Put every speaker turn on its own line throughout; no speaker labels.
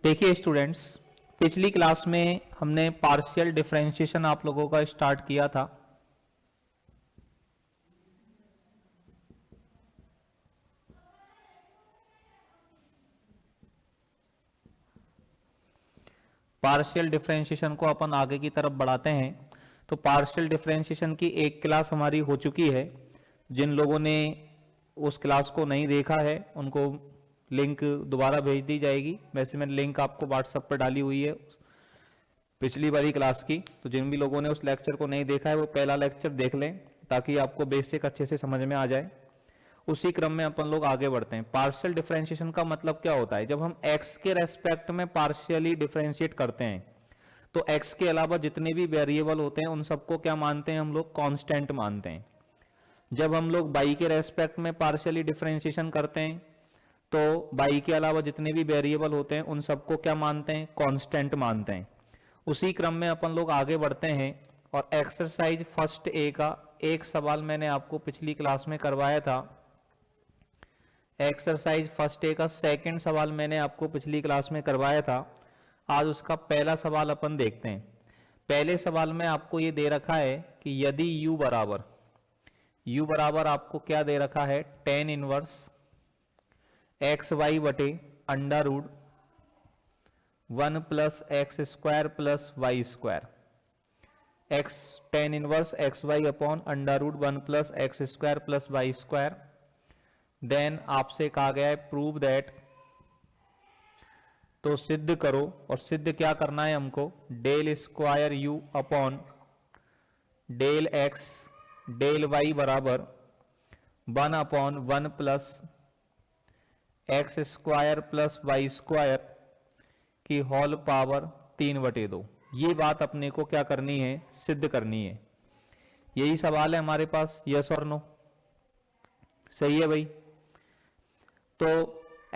देखिए स्टूडेंट्स, पिछली क्लास में हमने पार्शियल डिफरेंशिएशन आप लोगों का स्टार्ट किया था। पार्शियल डिफरेंशिएशन को अपन आगे की तरफ बढ़ाते हैं। तो पार्शियल डिफरेंशिएशन की एक क्लास हमारी हो चुकी है। जिन लोगों ने उस क्लास को नहीं देखा है उनको लिंक दोबारा भेज दी जाएगी। वैसे मैंने लिंक आपको व्हाट्सएप पर डाली हुई है पिछली वाली क्लास की। तो जिन भी लोगों ने उस लेक्चर को नहीं देखा है वो पहला लेक्चर देख लें ताकि आपको बेसिक अच्छे से समझ में आ जाए। उसी क्रम में अपन लोग आगे बढ़ते हैं। पार्शियल डिफरेंशिएशन का मतलब क्या होता है? जब हम x के रेस्पेक्ट में पार्शियली डिफरेंशिएट करते हैं तो x के अलावा जितने भी वेरिएबल होते हैं उन सबको क्या मानते हैं हम लोग? कांस्टेंट मानते हैं। जब हम लोग y के रेस्पेक्ट में पार्शियली डिफरेंशिएशन करते हैं तो y के अलावा जितने भी वेरिएबल होते हैं उन सबको क्या मानते हैं? कांस्टेंट मानते हैं। उसी क्रम में अपन लोग आगे बढ़ते हैं और एक्सरसाइज फर्स्ट ए का एक सवाल मैंने आपको पिछली क्लास में करवाया था। एक्सरसाइज फर्स्ट ए का सेकंड सवाल मैंने आपको पिछली क्लास में करवाया था। आज उसका पहला सवाल अपन देखते हैं। पहले सवाल में आपको ये दे रखा है कि यदि u बराबर आपको क्या दे रखा है? tan इनवर्स एक्स वाई बटे under root 1 plus x square plus y square, x tan inverse x y upon under root 1 plus x square plus y square. Then आपसे कहा गया है प्रूव दैट, तो सिद्ध करो। और सिद्ध क्या करना है हमको? Del square u upon del x del y बराबर 1 upon 1 plus x square plus y square की होल पावर 3/2। ये बात अपने को क्या करनी है? सिद्ध करनी है। यही सवाल है हमारे पास, यस और नो? सही है भाई। तो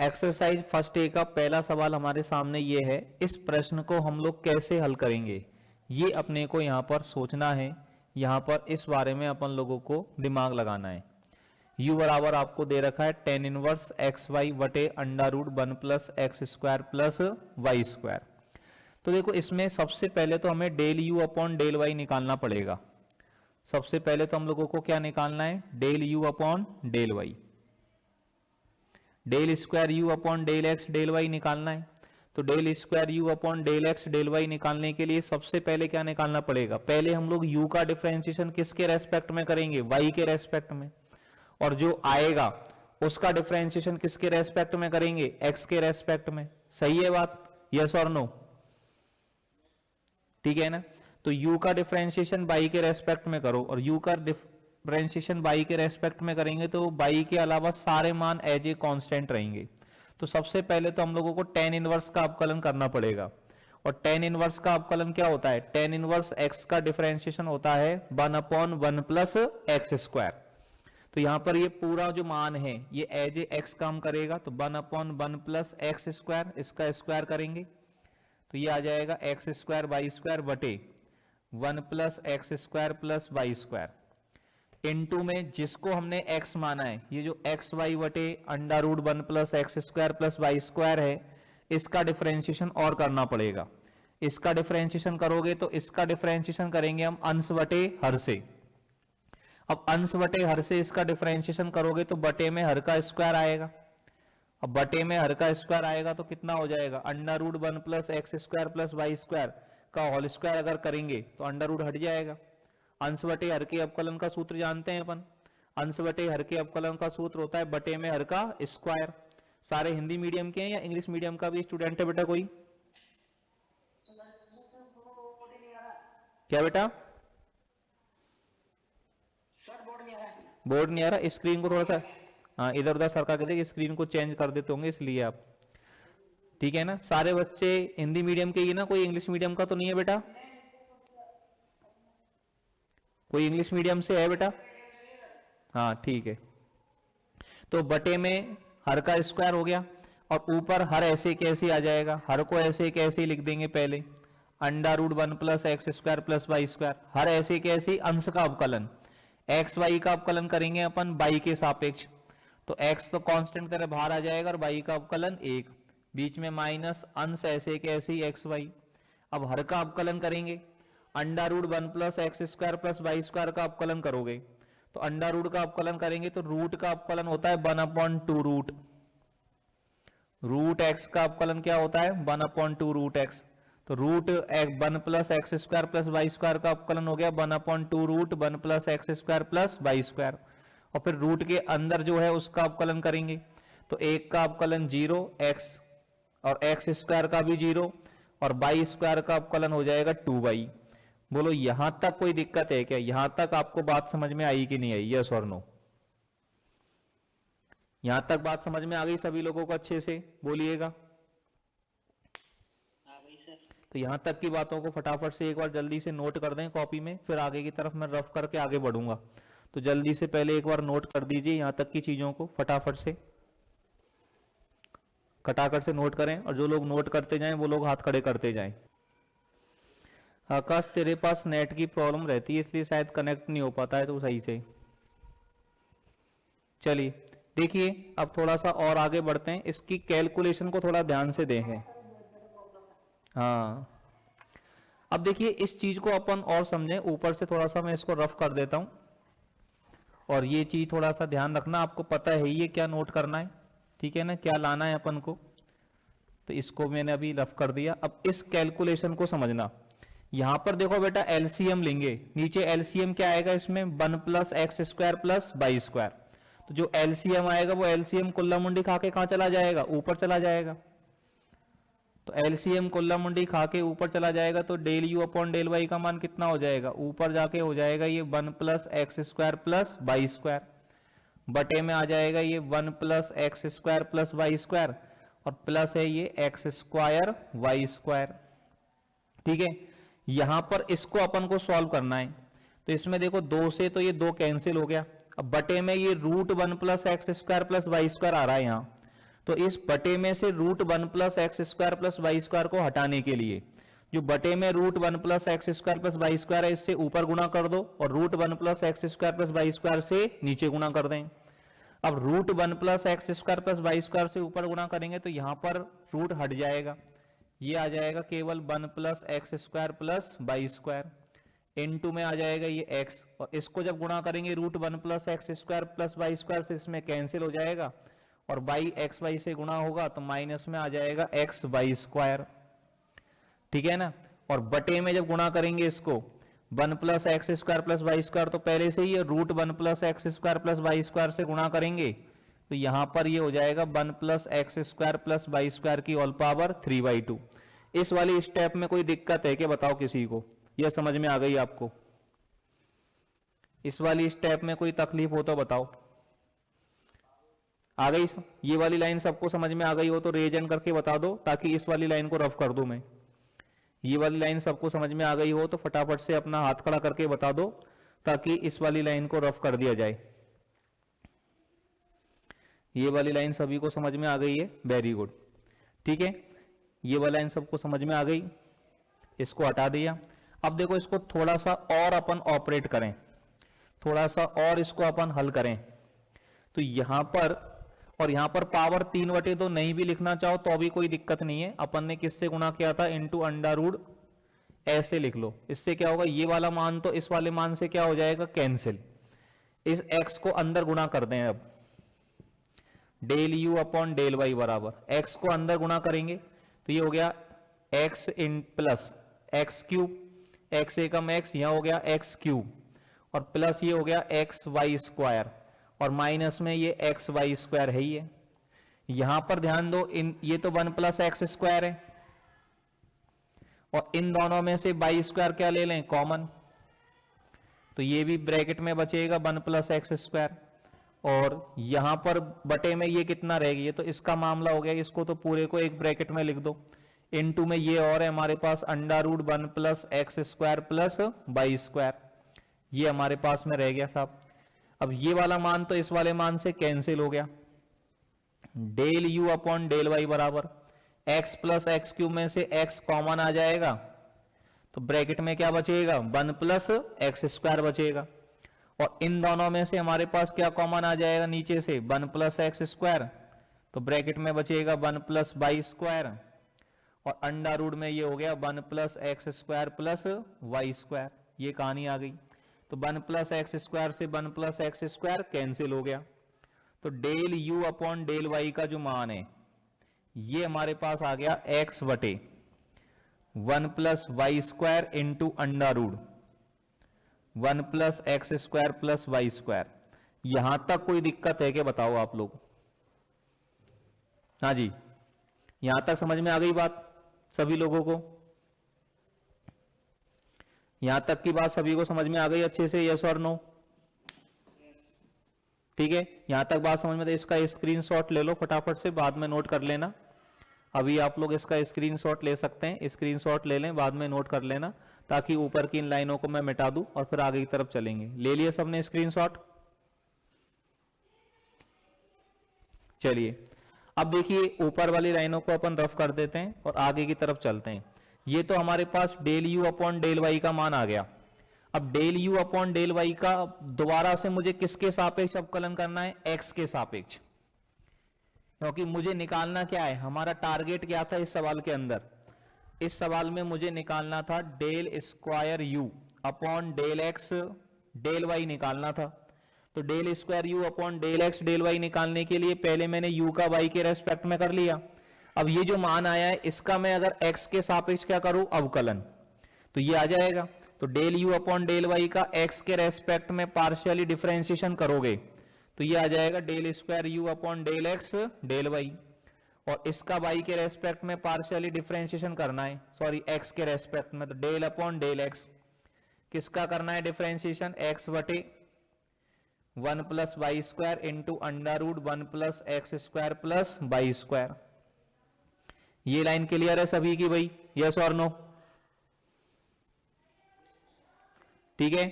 एक्सरसाइज फर्स्ट ए का पहला सवाल हमारे सामने ये है। इस प्रश्न को हम लोग कैसे हल करेंगे ये अपने को यहां पर सोचना है। यहां पर इस बारे में अपन लोगों को दिमाग लगाना है। u बराबर आपको दे रखा है tan इनवर्स एक्स वाई बटे under root 1 plus x square plus y square. तो देखो इसमें सबसे पहले तो हमें del u upon del y निकालना पड़ेगा। सबसे पहले तो हम लोगों को क्या निकालना है? Del u upon del y. Del square u upon del x del y निकालना है। तो del square u upon del x del y निकालने के लिए सबसे पहले क्या निकालना पड़ेगा? पहले हम लोग u का डिफरेंशिएशन किसके रेस्पेक्ट में करेंगे? y के रेस्पेक्ट में। और जो आएगा उसका डिफरेंशिएशन किसके रेस्पेक्ट में करेंगे? x के रेस्पेक्ट में। सही है बात? यस और नो? ठीक है ना? तो u का डिफरेंशिएशन y के रेस्पेक्ट में करो और u का डिफरेंशिएशन y के रेस्पेक्ट में करेंगे तो y के अलावा सारे मान एज ए कांस्टेंट रहेंगे। तो सबसे पहले तो हम लोगों को tan इनवर्स का अवकलन करना पड़ेगा। और tan इनवर्स का अवकलन क्या होता है? tan इनवर्स x का डिफरेंशिएशन होता है 1 अपॉन 1 प्लस एक्स स्क्वायर। तो यहां पर ये पूरा जो मान है ये एज ए एक्स काम करेगा। तो 1 अपॉन 1 प्लस एक्स स्क्वायर, इसका स्क्वायर करेंगे तो ये आ जाएगा एक्स स्क्वायर वाई स्क्वायर बटे 1 plus x square plus y square into में जिसको हमने x माना है, ये जो एक्स वाई बटे under root 1 plus x square plus y square है, इसका डिफरेंशिएशन और करना पड़ेगा। इसका डिफरेंशिएशन करोगे तो इसका डिफरेंशिएशन करेंगे हम अंश बटे हर से। अब अंश बटे हर से इसका डिफरेंशिएशन करोगे तो बटे में हर का स्क्वायर आएगा। अब बटे में हर का स्क्वायर आएगा तो कितना हो जाएगा? Under root 1 plus x square plus y square का होल स्क्वायर अगर करेंगे तो अंडर रूट हट जाएगा। अंश बटे हर के अवकलन का सूत्र जानते हैं अपन। अंश बटे हर के अवकलन का सूत्र होता है बटे में हर का स्क्वायर। सारे हिंदी मीडियम के हैं या इंग्लिश मीडियम का भी स्टूडेंट है बेटा कोई? क्या बेटा? बोर्ड नहीं आ रहा? स्क्रीन को थोड़ा सा हाँ इधर उधर सरका के देखिए, स्क्रीन को चेंज कर देते होंगे इसलिए आप। ठीक है ना? सारे बच्चे हिंदी मीडियम के ही ना, कोई इंग्लिश मीडियम का तो नहीं है बेटा? कोई इंग्लिश मीडियम से है बेटा? हाँ ठीक है। तो बटे में हर का स्क्वायर हो गया और ऊपर हर ऐसे कैसे आ जाएगा? हर को ऐसे कैसे लिख देंगे? पहले under root 1 plus x square plus y square. हर ऐसे कैसे? अंश का अवकलन। एक्स वाई का अवकलन करेंगे अपन y के सापेक्ष। तो x तो कांस्टेंट तरह बाहर आ जाएगा और y का अवकलन 1 बीच में माइनस, अंश ऐसे के ऐसे ही एक्स वाई। अब हर का अवकलन करेंगे, under root 1 plus x square plus y square का अवकलन करोगे तो अंडा रूट का अवकलन करेंगे तो रूट का अवकलन होता है 1/2 रूट, रूट एक्स का अवकलन क्या होता है 1/2 रूट एक्स। तो root 1 plus x square plus y square का अवकलन हो गया 1/2 root 1 plus x square plus y square. और फिर रूट के अंदर जो है उसका अवकलन करेंगे तो एक का अवकलन 0 एक्स और एक्स स्क्वायर का भी 0 और वाई स्क्वायर का अवकलन हो जाएगा 2y। बोलो यहां तक कोई दिक्कत है क्या? यहां तक आपको बात समझ में आई कि नहीं आई? यस और नो? यहां तक बात समझ में आ गई सभी लोगों को? अच्छे से बोलिएगा। तो यहां तक की बातों को फटाफट से एक बार जल्दी से नोट कर दें कॉपी में, फिर आगे की तरफ मैं रफ करके आगे बढ़ूंगा। तो जल्दी से पहले एक बार नोट कर दीजिए यहां तक की चीजों को, फटाफट से खटाखट से नोट करें। और जो लोग नोट करते जाएं वो लोग हाथ खड़े करते जाएं। आकाश तेरे पास नेट की प्रॉब्लम रहती है इसलिए शायद कनेक्ट नहीं हो पाता है तो सही से। चलिए देखिए अब थोड़ा सा और आगे बढ़ते हैं, इसकी कैलकुलेशन को थोड़ा ध्यान से देखें। हाँ अब देखिए इस चीज को अपन और समझें, ऊपर से थोड़ा सा मैं इसको रफ कर देता हूं और ये चीज थोड़ा सा ध्यान रखना, आपको पता है ये क्या नोट करना है, ठीक है ना, क्या लाना है अपन को। तो इसको मैंने अभी रफ कर दिया। अब इस कैलकुलेशन को समझना, यहां पर देखो बेटा एलसीएम लेंगे, नीचे एलसीएम क्या आएगा इसमें 1 plus x square plus y square. तो जो एलसीएम आएगा वो एलसीएम कुल्ला मुंडी खा के कहां चला जाएगा? ऊपर चला जाएगा। तो एलसीएम कुल्ला मुंडी खा के ऊपर चला जाएगा तो del u upon del y का मान कितना हो जाएगा? ऊपर जाके हो जाएगा ये 1 plus x square plus y square, बटे में आ जाएगा ये 1 plus x square plus y square और प्लस है ये एक्स स्क्वायर वाई स्क्वायर। ठीक है, यहां पर इसको अपन को सॉल्व करना है। तो इसमें देखो 2 से तो ये 2 कैंसिल हो गया। अब बटे में ये root 1 plus x square plus y square आ रहा है यहां, तो इस बटे में से root 1 plus x square plus y square को हटाने के लिए जो बटे में root 1 plus x square plus y square है इससे ऊपर गुणा कर दो और root 1 plus x square plus y square से नीचे गुणा कर दें। अब root 1 plus x square plus y square से ऊपर गुणा करेंगे तो यहां पर रूट हट जाएगा, ये आ जाएगा केवल 1 plus x square plus y square, into में आ जाएगा ये एक्स और इसको जब गुणा करेंगे root 1 plus x square plus y square से इसमें कैंसिल हो जाएगा और वाई एक्स वाई से गुणा होगा तो माइनस में आ जाएगा एक्स वाई स्क्वायर। ठीक है ना, और बटे में जब गुणा करेंगे इसको 1 plus x square plus y square तो पहले से ही root 1 plus x square plus y square से गुणा करेंगे तो यहां पर ये हो जाएगा 1 plus x square plus y square की ऑल पावर 3/2। इस वाली स्टेप में कोई दिक्कत है क्या? बताओ किसी को, यह समझ में आ गई आपको? इस वाली स्टेप में कोई तकलीफ हो तो बताओ। आ गई? ये वाली लाइन सबको समझ में आ गई हो तो रेज एंड करके बता दो ताकि इस वाली लाइन को रफ कर दूं मैं। ये वाली लाइन सबको समझ में आ गई हो तो फटाफट से अपना हाथ खड़ा करके बता दो ताकि इस वाली लाइन को रफ कर दिया जाए। ये वाली लाइन सभी को समझ में आ गई है? Very good. ठीक है, ये वाली लाइन सबको समझ में आ गई, इसको हटा दिया। अब देखो इसको थोड़ा सा और अपन ऑपरेट करें, थोड़ा सा और इसको अपन हल करें। तो यहां पर और यहां पर पावर 3/2 नहीं भी लिखना चाहो तो भी कोई दिक्कत नहीं है। अपन ने किससे गुणा किया था? इनटू अंडा रूट, ऐसे लिख लो। इससे क्या होगा, ये वाला मान तो इस वाले मान से क्या हो जाएगा? कैंसिल। इस x को अंदर गुणा कर दें। अब del u upon del y बराबर x को अंदर गुणा करेंगे तो ये हो गया x in plus x cube, x Ekam x, यहां हो गया x क्यूब और प्लस ये हो गया एक्स वाई स्क्वायर और माइनस में ये एक्स वाई स्क्वायर है ही है। यहां पर ध्यान दो, इन ये तो 1 प्लस एक्स स्क्वायर है और इन दोनों में से वाई स्क्वायर क्या ले लें? कॉमन। तो ये भी ब्रैकेट में बचेगा 1 प्लस एक्स स्क्वायर और यहां पर बटे में ये कितना रहेगी? ये तो इसका मामला हो गया, इसको तो पूरे को एक ब्रैकेट में लिख दो। इनटू में ये और है हमारे पास under root 1 plus x square plus y square, ये हमारे पास में रह गया साहब। अब ये वाला मान तो इस वाले मान से कैंसिल हो गया। Del u upon del y बराबर x प्लस एक्स क्यूब में से x कॉमन आ जाएगा तो ब्रैकेट में क्या बचेगा? 1 प्लस एक्स स्क्वायर बचेगा और इन दोनों में से हमारे पास क्या कॉमन आ जाएगा? नीचे से 1 प्लस एक्स स्क्वायर तो ब्रैकेट में बचेगा 1 प्लस वाई स्क्वायर और अंडर रूट में ये हो गया 1 plus x square plus y square. ये कहानी आ गई। तो 1 प्लस एक्स स्क्वायर से 1 प्लस एक्स स्क्वायर कैंसिल हो गया। तो del u upon del y का जो मान है ये हमारे पास आ गया एक्स बटे 1 plus y square into under root 1 plus x square plus y square. यहां तक कोई दिक्कत है क्या बताओ आप लोग? हाँ जी, यहां तक समझ में आ गई बात सभी लोगों को? यहां तक की बात सभी को समझ में आ गई अच्छे से? यस और नो? ठीक है, यहां तक बात समझ में? तो इसका स्क्रीनशॉट ले लो फटाफट से, बाद में नोट कर लेना। अभी आप लोग इसका स्क्रीनशॉट ले सकते हैं, स्क्रीनशॉट ले लें, बाद में नोट कर लेना, ताकि ऊपर की इन लाइनों को मैं मिटा दूं और फिर आगे की तरफ चलेंगे। ले लिए सबने स्क्रीनशॉट? चलिए अब देखिए ऊपर वाली लाइनों को अपन रफ कर देते हैं और आगे की तरफ चलते हैं। ये तो हमारे पास del u upon del y का मान आ गया। अब del u upon del y का दोबारा से मुझे किसके सापेक्ष अवकलन करना है? एक्स के सापेक्ष, क्योंकि मुझे निकालना क्या है, हमारा टारगेट क्या था इस सवाल के अंदर? इस सवाल में मुझे निकालना था del square u upon del x del y निकालना था। तो del square u upon del x del y निकालने के लिए पहले मैंने यू का वाई के रेस्पेक्ट में कर लिया। अब ये जो मान आया है इसका मैं अगर एक्स के सापेक्ष क्या करूं? अवकलन, तो ये आ जाएगा। तो del u upon del y का एक्स के रेस्पेक्ट में पार्शियली डिफरेंशिएशन करोगे तो ये आ जाएगा del square u upon del x del y, और इसका वाई के रेस्पेक्ट में पार्शियली डिफरेंशिएशन करना है, सॉरी एक्स के रेस्पेक्ट में, तो डेल अपॉन डेल एक्स। किसका करना है डिफरेंशिएशन? एक्स बटे 1 plus y square into under root 1 plus x square plus y square. ये लाइन क्लियर है सभी की भाई? यस और नो? ठीक है,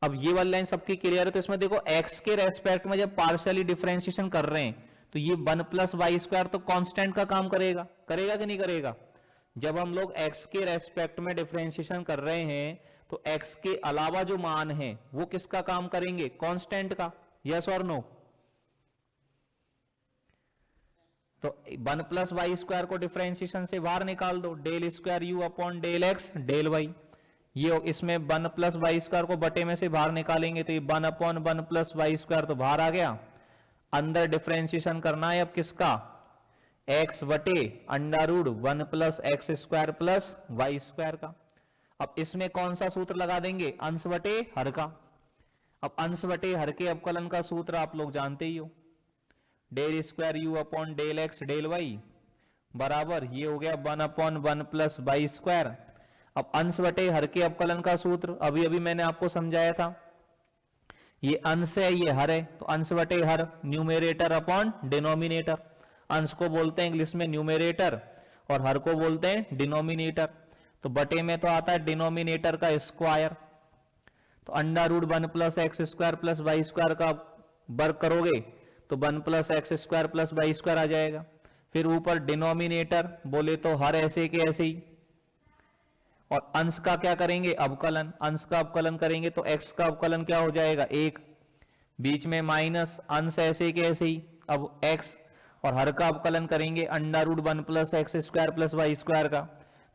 अब ये वाली लाइन सबकी क्लियर है। तो इसमें देखो x के रेस्पेक्ट में जब पार्शियली डिफरेंशिएशन कर रहे हैं तो ये 1 प्लस वाई स्क्वायर तो कांस्टेंट का काम करेगा, करेगा कि नहीं करेगा? जब हम लोग x के रेस्पेक्ट में डिफरेंशिएशन कर रहे हैं तो x के अलावा जो मान है वो किसका काम करेंगे? कांस्टेंट का। यस और नो? तो 1 प्लस वाई स्क्वायर को डिफरेंशिएशन से बाहर निकाल दो, del square u upon del x del y. ये इसमें 1 प्लस वाई स्क्वायर को बटे में से बाहर निकालेंगे तो ये 1 अपॉन 1 प्लस वाई स्क्वायर तो बाहर आ गया। अंदर डिफरेंशिएशन करना है अब किसका? एक्स बटे under root 1 plus x square plus y square का। अब इसमें कौन सा सूत्र लगा देंगे? अंश बटे हर का। अब अंश बटे हर के अवकलन का सूत्र आप लोग जानते ही हो, del square u upon del x del y बराबर ये हो गया 1 अपॉन 1 प्लस वाई स्क्वायर। अब अंश बटे हर के अवकलन का सूत्र अभी अभी मैंने आपको समझाया था, ये अंश है ये हर है, तो अंश बटे हर न्यूमेरेटर अपॉन डिनोमिनेटर। अंश को बोलते हैं इंग्लिश में न्यूमेरेटर और हर को बोलते हैं डिनोमिनेटर। तो बटे में तो आता है डिनोमिनेटर का स्क्वायर, तो under root 1 plus x square plus y square का वर्ग करोगे तो 1 plus x square plus y square आ जाएगा। फिर ऊपर डिनोमिनेटर बोले तो हर ऐसे के ऐसे ही, और अंश का क्या करेंगे? अवकलन। अंश का अवकलन करेंगे तो x का अवकलन क्या हो जाएगा? 1, बीच में माइनस, अंश ऐसे के ऐसे ही। अब x और हर का अवकलन करेंगे under root 1 plus x square plus y square का,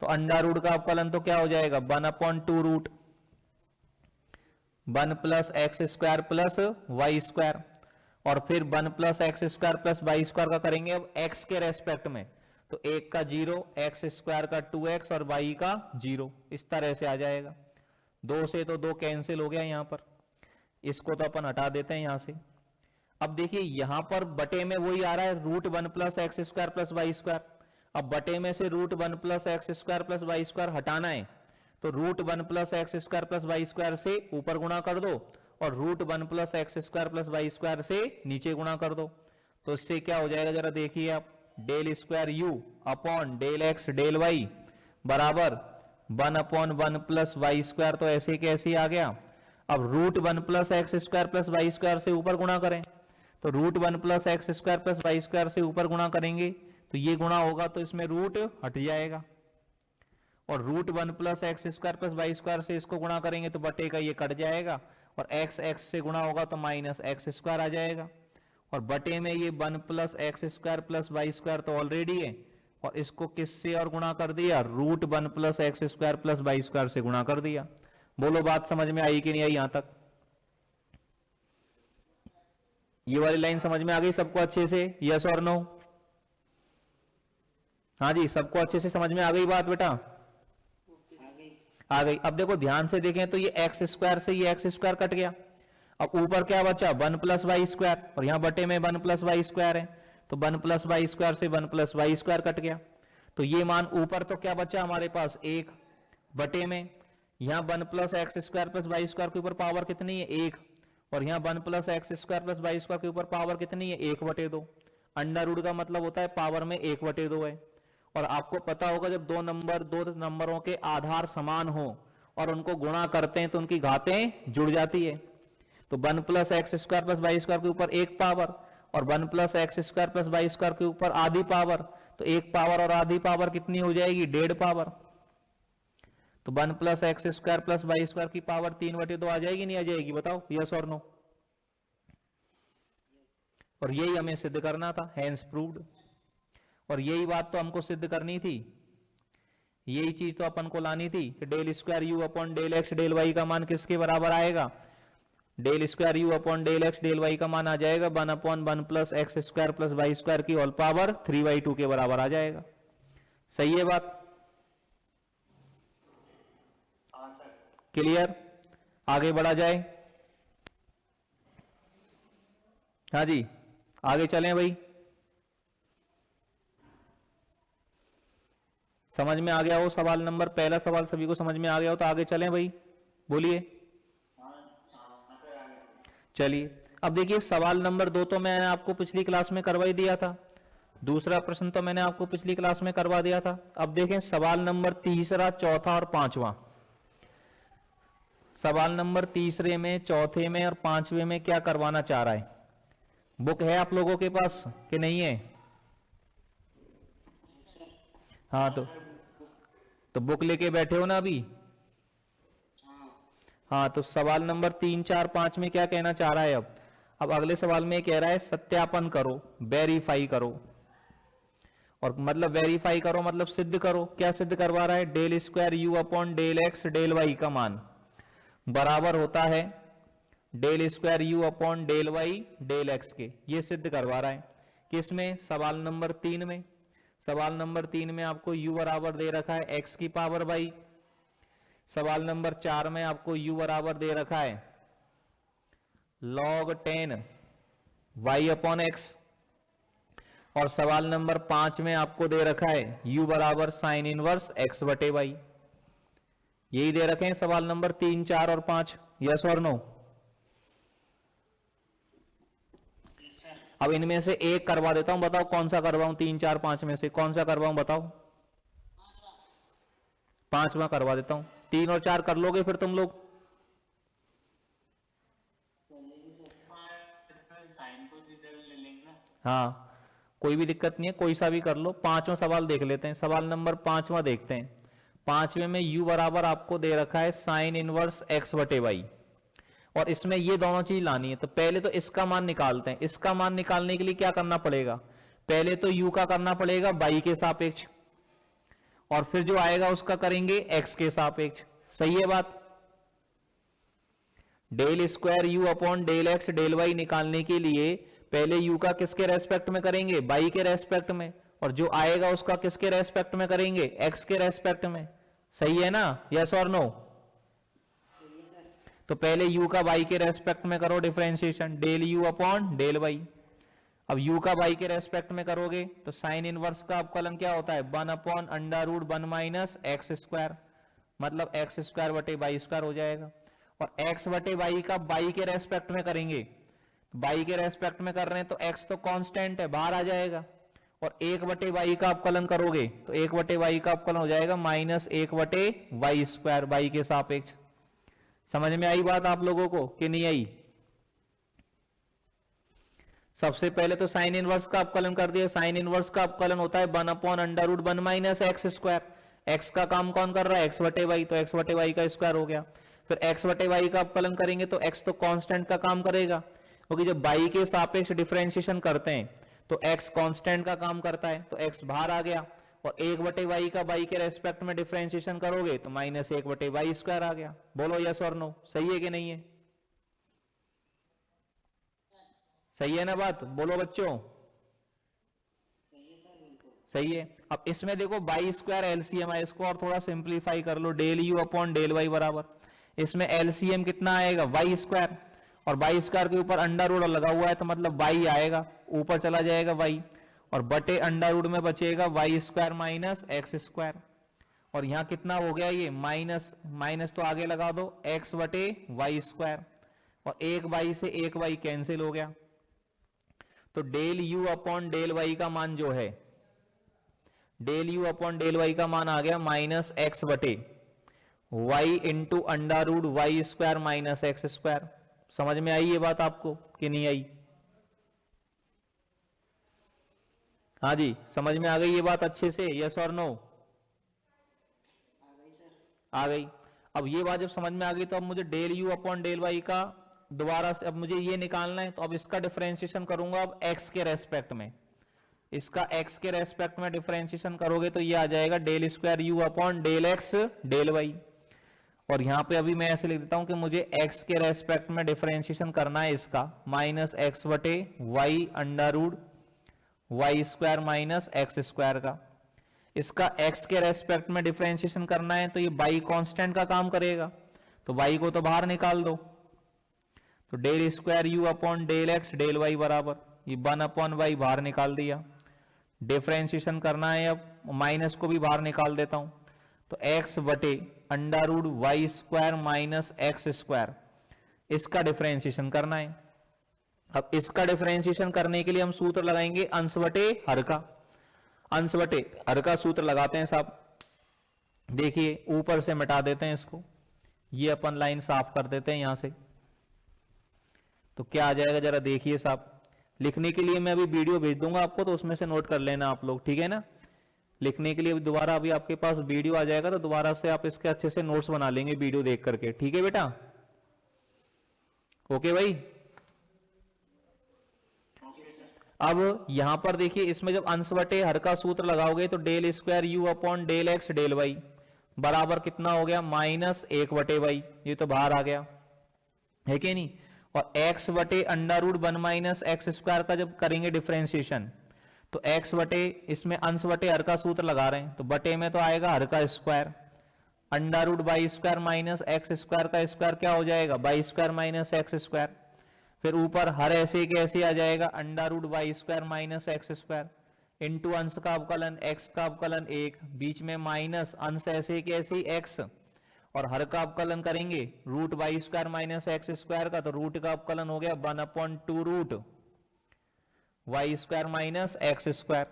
तो अंडर रूट का अवकलन तो क्या हो जाएगा? 1 upon 2 root 1 plus x square plus y square, और फिर 1 plus x square plus y square का करेंगे अब x के रेस्पेक्ट में, तो 1 का 0, एक्स स्क्वायर का 2x और y का 0, इस तरह से आ जाएगा। 2 से तो 2 कैंसिल हो गया यहां पर, इसको तो अपन हटा देते हैं यहां से। अब देखिए यहां पर बटे में वही आ रहा है root 1 plus x square plus y square. अब बटे में से root 1 plus x square plus y square हटाना है तो root 1 plus x square plus y square से ऊपर गुणा कर दो और root 1 plus x square plus y square से नीचे गुणा कर दो। तो इससे क्या हो जाएगा जरा देखिए आप, del square u upon del x del y बराबर 1 अपॉन 1 प्लस वाई स्क्वायर, तो ऐसे के ऐसे ही आ गया। अब root 1 plus x square plus y square से ऊपर गुणा करें तो root 1 plus x square plus y square से ऊपर गुणा करेंगे तो ये गुणा होगा तो इसमें रूट हट जाएगा, और root 1 plus x square plus y square से इसको गुणा करेंगे तो बटे का ये कट जाएगा, और एक्स एक्स से गुणा होगा तो माइनस एक्स स्क्वायर आ जाएगा, और बटे में ये 1 plus x square plus y square तो ऑलरेडी है, और इसको किससे और गुणा कर दिया, root 1 plus x square plus y square से गुणा कर दिया। बोलो बात समझ में आई कि नहीं आई यहां तक? ये वाली लाइन समझ में आ गई सबको अच्छे से, यस और नो? हाँ जी, सबको अच्छे से समझ में आ गई बात बेटा? आ गई। अब देखो ध्यान से देखें तो ये एक्स स्क्वायर से ये एक्स स्क्वायर कट गया, अब ऊपर क्या बचा 1 प्लस वाई स्क्वायर, और यहां बटे में 1 प्लस वाई स्क्वायर है, तो 1 प्लस वाई स्क्वायर से 1 प्लस वाई स्क्वायर कट गया। तो ये मान ऊपर तो क्या बचा हमारे पास 1, बटे में यहां 1 plus x square plus y square के ऊपर पावर कितनी है 1, और यहां 1 plus x square plus y square के ऊपर पावर कितनी है 1/2। अंडर रूट का मतलब होता है पावर में 1/2 है। और आपको पता होगा जब दो नंबरों के आधार समान हो और उनको गुणा करते हैं तो उनकी घातें जुड़ जाती है। तो 1 plus x square plus y square के ऊपर 1 पावर, और 1 plus x square plus y square के ऊपर आधी पावर, तो 1 पावर और आधी पावर कितनी हो जाएगी 1.5 पावर। तो 1 plus x square plus y square की पावर 3/2 आ जाएगी नहीं आ जाएगी, बताओ यस और नो? और यही हमें सिद्ध करना था, हैंस प्रूव्ड। और यही बात तो हमको सिद्ध करनी थी, यही चीज तो अपन को लानी थी कि del square u upon del x del y का मान किसके बराबर आएगा, del square u upon del x del y का मान आ जाएगा 1 upon 1 plus x square plus y square की होल पावर 3/2 के बराबर आ जाएगा। सही है बात? क्लियर? आगे बढ़ा जाए? हाँ जी, आगे चलें भाई। समझ में आ गया हो सवाल नंबर, पहला सवाल सभी को समझ में आ गया हो तो आगे चलें भाई, बोलिए। चलिए अब देखिए सवाल नंबर 2 तो मैंने आपको पिछली क्लास में करवा ही दिया था, दूसरा प्रश्न तो मैंने आपको पिछली क्लास में करवा दिया था। अब देखें सवाल नंबर तीसरा, चौथा और पांचवा। सवाल नंबर तीसरे में, चौथे में और पांचवे में क्या करवाना चाह रहा है? बुक है आप लोगों के पास कि नहीं है? हाँ तो बुक लेके बैठे हो ना अभी? हाँ तो सवाल नंबर 3, 4, 5 में क्या कहना चाह रहा है? अब अगले सवाल में कह रहा है सत्यापन करो, वेरीफाई करो। और मतलब वेरीफाई करो मतलब सिद्ध करो। क्या सिद्ध करवा रहा है? Del square u upon del x del y का मान बराबर होता है del square u upon del y del x के। ये सिद्ध करवा रहा है किसमें? सवाल नंबर 3 में। सवाल नंबर 3 में आपको u बराबर दे रखा है x की पावर बाई। सवाल नंबर 4 में आपको u बराबर दे रखा है log 10 y अपॉन एक्स। और सवाल नंबर 5 में आपको दे रखा है u बराबर साइन इनवर्स x बटे वाई। यही दे रखे हैं सवाल नंबर 3, 4 और 5, यस और नो? अब इनमें से एक करवा देता हूं, बताओ कौन सा करवाऊं? 3, 4, 5 में से कौन सा करवाऊं बताओ? 5वां करवा देता हूं। 3 और 4 कर लोगे फिर तुम लोग? हाँ कोई भी दिक्कत नहीं है, कोई सा भी कर लो। 5वां सवाल देख लेते हैं। सवाल नंबर 5वां देखते हैं। 5वें में u बराबर आपको दे रखा है साइन इनवर्स x बटे वाई, और इसमें ये दोनों चीज लानी है। तो पहले तो इसका मान निकालते हैं। इसका मान निकालने के लिए क्या करना पड़ेगा? पहले तो u का करना पड़ेगा y के सापेक्ष, और फिर जो आएगा उसका करेंगे x के सापेक्ष। सही है बात? Del square u upon del x del y निकालने के लिए पहले u का किसके रेस्पेक्ट में करेंगे? y के रेस्पेक्ट में, और जो आएगा उसका किसके रेस्पेक्ट में करेंगे? x के रेस्पेक्ट में। सही है ना? यस और नो? तो पहले u का y के रेस्पेक्ट में करो differentiation, del u upon del y। अब u का y के रेस्पेक्ट में करोगे तो साइन इनवर्स का अवकलन क्या होता है? 1 upon under root 1 minus x square, मतलब एक्स स्क्वायर बटे वाई स्क्वायर हो जाएगा। और x बटे वाई का y के रेस्पेक्ट में करेंगे, y के रेस्पेक्ट में कर रहे हैं तो x तो कांस्टेंट है, बाहर आ जाएगा। और 1 बटे वाई का अवकलन करोगे तो 1 बटे वाई का अवकलन हो जाएगा माइनस 1 बटे वाई स्क्वायर, वाई के सापेक्ष। समझ में आई बात आप लोगों को कि नहीं आई? सबसे पहले तो साइन इनवर्स का अवकलन कर दिया। साइन इनवर्स का अवकलन होता है 1 upon under root 1 minus x square. X का काम कौन कर रहा है? एक्स बटे वाई, तो एक्स बटे वाई का स्क्वायर हो गया। फिर एक्स बटे वाई का अवकलन करेंगे तो एक्स तो कांस्टेंट का काम करेगा, क्योंकि जब y के सापेक्ष डिफरेंशिएशन करते हैं तो x कांस्टेंट का काम करता है, तो x बाहर आ गया, और 1/y का y के रेस्पेक्ट में डिफरेंशिएशन करोगे तो -1/y² आ गया। बोलो यस और नो, सही है कि नहीं है? सही है ना बात, बोलो बच्चों। सही है। अब इसमें देखो y² LCM है, इसको और थोड़ा सिंप्लीफाई कर लो, del u upon del y बराबर, इसमें LCM कितना आएगा y², और y² के ऊपर अंडर रूट लगा हुआ है तो मतलब y आएगा, ऊपर चला जाएगा y, और बटे अंडर रूट में बचेगा y² माइनस x², और यहां कितना हो गया, ये माइनस माइनस तो आगे लगा दो, x बटे y², और एक y से एक y कैंसिल हो गया, तो del u upon del y का मान जो है, del u upon del y का मान आ गया -x बटे y into under root y² minus x²। समझ में आई ये बात आपको कि नहीं आई? हाँ जी, समझ में आ गई ये बात अच्छे से, यस और नो? आ गई। अब ये बात जब समझ में आ गई तो अब मुझे del u upon del y का दोबारा से अब मुझे ये निकालना है, तो अब इसका डिफरेंशिएशन करूंगा अब x के रेस्पेक्ट में, इसका x के रेस्पेक्ट में डिफरेंशिएशन करोगे तो ये आ जाएगा del square u upon del x del y, और यहां पे अभी मैं ऐसे लिख देता हूं कि मुझे x के रेस्पेक्ट में डिफरेंशिएशन करना है इसका -x बटे y under root y² minus x² का, इसका x के रेस्पेक्ट में डिफरेंशिएशन करना है तो ये y कांस्टेंट का काम करेगा, तो y को तो बाहर निकाल दो, तो del square u upon del x del y बराबर ये 1 अपॉन y बाहर निकाल दिया, डिफरेंशिएशन करना है, अब माइनस को भी बाहर निकाल देता हूं, तो x बटे under root y² minus x², इसका डिफरेंशिएशन करना है। अब इसका डिफरेंशिएशन करने के लिए हम सूत्र लगाएंगे अंश बटे हर का, अंश बटे हर का सूत्र लगाते हैं साहब। देखिए ऊपर से मिटा देते हैं इसको, ये अपन लाइन साफ कर देते हैं यहां से, तो क्या आ जाएगा जरा देखिए साहब। लिखने के लिए मैं अभी वीडियो भेज दूंगा आपको, तो उसमें से नोट कर लेना आप लोग, ठीक है ना? लिखने के लिए दोबारा अभी आपके पास वीडियो आ जाएगा तो दोबारा से आप इसके अच्छे से नोट्स बना लेंगे वीडियो देख करके, ठीक है बेटा? ओके भाई। अब यहां पर देखिए इसमें जब अंश बटे हर का सूत्र लगाओगे तो del square u upon del x del y बराबर कितना हो गया -1 बटे y, ये तो बाहर आ गया है कि नहीं, और x बटे अंडर रूट 1 माइनस x² का जब करेंगे डिफरेंशिएशन तो x बटे इसमें अंश बटे हर का सूत्र लगा रहे हैं तो बटे में तो आएगा हर का square, under root y² minus x² का स्क्वायर क्या हो जाएगा y² माइनस x², फिर ऊपर हर ऐसे के ऐसे आ जाएगा under root y² minus x² into अंश का अवकलन x का अवकलन 1, बीच में माइनस अंश ऐसे के ऐसे x, और हर का अवकलन करेंगे रूट y² माइनस x² का, तो रूट का अवकलन हो गया 1/2 रूट y² माइनस x²,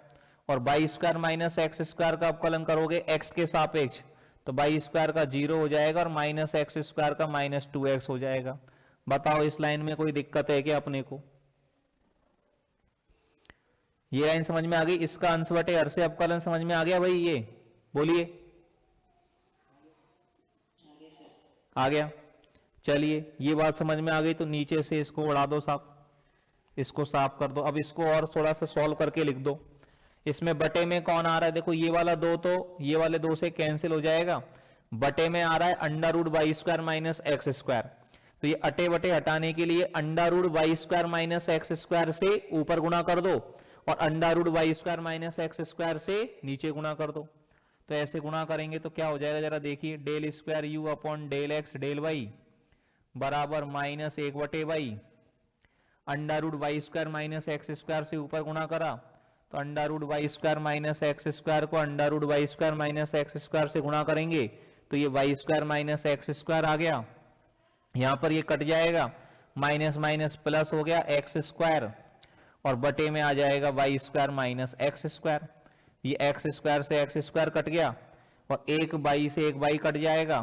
और y² माइनस x² का अवकलन करोगे x के सापेक्ष तो y² का 0 हो जाएगा और माइनस x² का -2x हो जाएगा। बताओ इस लाइन में कोई दिक्कत है क्या अपने को? ये लाइन समझ में आ गई? इसका अंश बटे हर से अवकलन समझ में आ गया भाई? ये बोलिए आ गया। चलिए ये बात समझ में आ गई तो नीचे से इसको उड़ा दो साफ, इसको साफ कर दो। अब इसको और थोड़ा सा सॉल्व करके लिख दो। इसमें बटे में कौन आ रहा है? देखो ये वाला 2 तो ये वाले 2 से कैंसिल हो जाएगा, बटे में आ रहा है under root y² minus x², तो ये अटे बटे हटाने के लिए under root y² minus x² से ऊपर गुणा कर दो और under root y² minus x² से नीचे गुणा कर दो। तो ऐसे गुणा करेंगे तो क्या हो जाएगा जरा देखिए, del square u upon del x del y बराबर -1 बटे y, under root y² minus x² से ऊपर गुणा करा तो under root y² minus x² को under root y² minus x² से गुणा करेंगे तो ये y² माइनस x² आ गया, यहां पर ये कट जाएगा, माइनस माइनस प्लस हो गया x², और बटे में आ जाएगा y² माइनस x², ये x² से x² कट गया और एक y से एक y कट जाएगा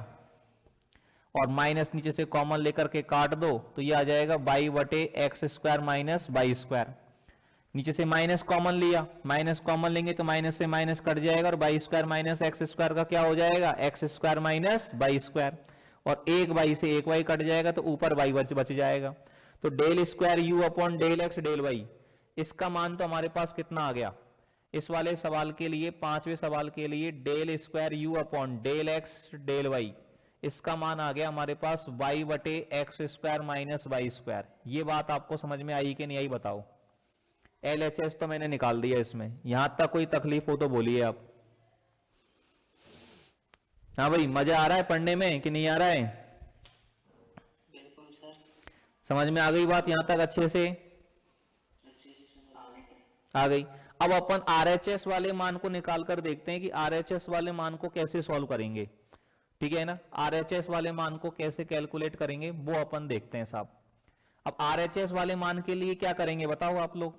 और माइनस नीचे से कॉमन लेकर के काट दो तो ये आ जाएगा y बटे x² माइनस y², नीचे से माइनस कॉमन लिया, माइनस कॉमन लेंगे तो माइनस से माइनस कट जाएगा और y² माइनस x² का क्या हो जाएगा x² माइनस y², और एक y से एक y कट जाएगा तो ऊपर y बच जाएगा। तो del square u upon del x del y, इसका मान तो हमारे पास कितना आ गया इस वाले सवाल के लिए, पांचवें सवाल के लिए, del square u upon del x del y, इसका मान आ गया हमारे पास y बटे x square minus y square. ये बात आपको समझ में आई कि नहीं आई बताओ? LHS तो मैंने निकाल दिया इसमें, यहां तक कोई तकलीफ हो तो बोलिए आप। हाँ भाई, मजा आ रहा है पढ़ने में कि नहीं आ रहा है?
बिल्कुल सर।
समझ में आ गई बात यहां तक अच्छे से? आ गई। अब अपन RHS वाले मान को निकाल कर देखते हैं कि RHS वाले मान को कैसे सॉल्व करेंगे। ठीक है ना, RHS वाले मान को कैसे कैलकुलेट करेंगे वो अपन देखते हैं साहब। अब RHS वाले मान के लिए क्या करेंगे बताओ आप लोग?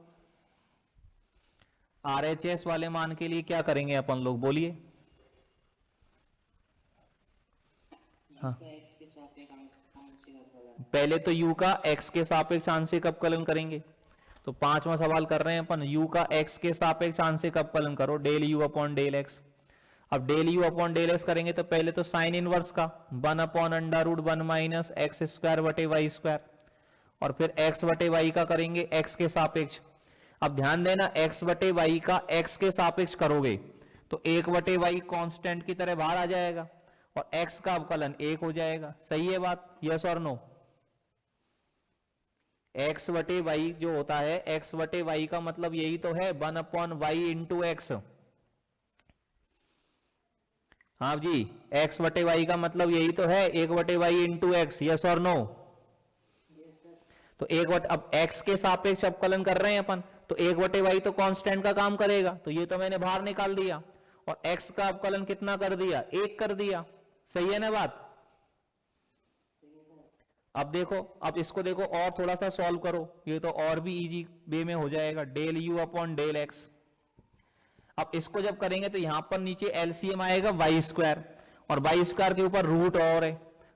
RHS वाले मान के लिए क्या करेंगे अपन लोग, बोलिए। हाँ, पहले तो u का x के सापेक्ष आंशिक अवकलन करेंगे। तो पांचवा सवाल कर रहे हैं अपन, u का x के सापेक्ष आंशिक अवकलन करो, del u upon del x। अब del u upon del x करेंगे तो पहले तो साइन इनवर्स का 1 upon under root 1 minus x square बटे वाई स्क्वायर, और फिर x बटे वाई का करेंगे x के सापेक्ष। अब ध्यान देना, x बटे वाई का x के सापेक्ष करोगे तो 1 बटे वाई कांस्टेंट की तरह बाहर आ जाएगा और x का अवकलन 1 हो जाएगा। सही है बात, यस और नो? x बटे वाई जो होता है, x बटे वाई का मतलब यही तो है 1 अपॉन वाई इंटू एक्स। हाँ जी, x बटे वाई का मतलब यही तो है 1 बटे वाई इंटू एक्स, यस और नो? तो अब x के सापेक्ष अवकलन कर रहे हैं अपन, तो 1 बटे वाई तो कांस्टेंट का काम करेगा, तो ये तो मैंने बाहर निकाल दिया, और x का अवकलन कितना कर दिया, 1 कर दिया। सही है ना बात? अब देखो, अब इसको देखो और थोड़ा सा सॉल्व करो, ये तो और भी इजी वे में हो जाएगा, del u upon del x. अब इसको जब करेंगे तो यहां पर नीचे एलसीएम आएगा वाई स्क्वायर, और वाई स्क्वायर के ऊपर रूट और है,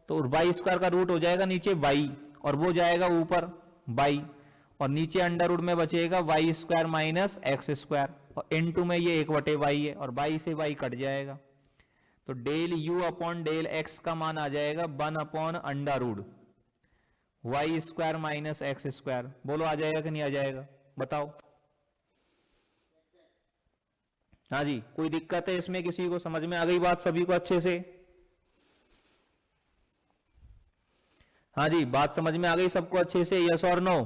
तो वाई स्क्वायर का रूट हो जाएगा नीचे वाई, और वो जाएगा ऊपर वाई, और नीचे अंडर रूट में बचेगा y square minus x square, और इनटू में ये 1 बटे वाई है, और वाई से वाई कट जाएगा, तो del u upon del x का मान आ जाएगा 1 upon under root y square minus x square. बोलो आ जाएगा कि नहीं आ जाएगा, बताओ। हाँ जी, कोई दिक्कत है इसमें? किसी को समझ में आ गई बात सभी को अच्छे से? हाँ जी, बात समझ में आ गई सबको अच्छे से, यस और नो?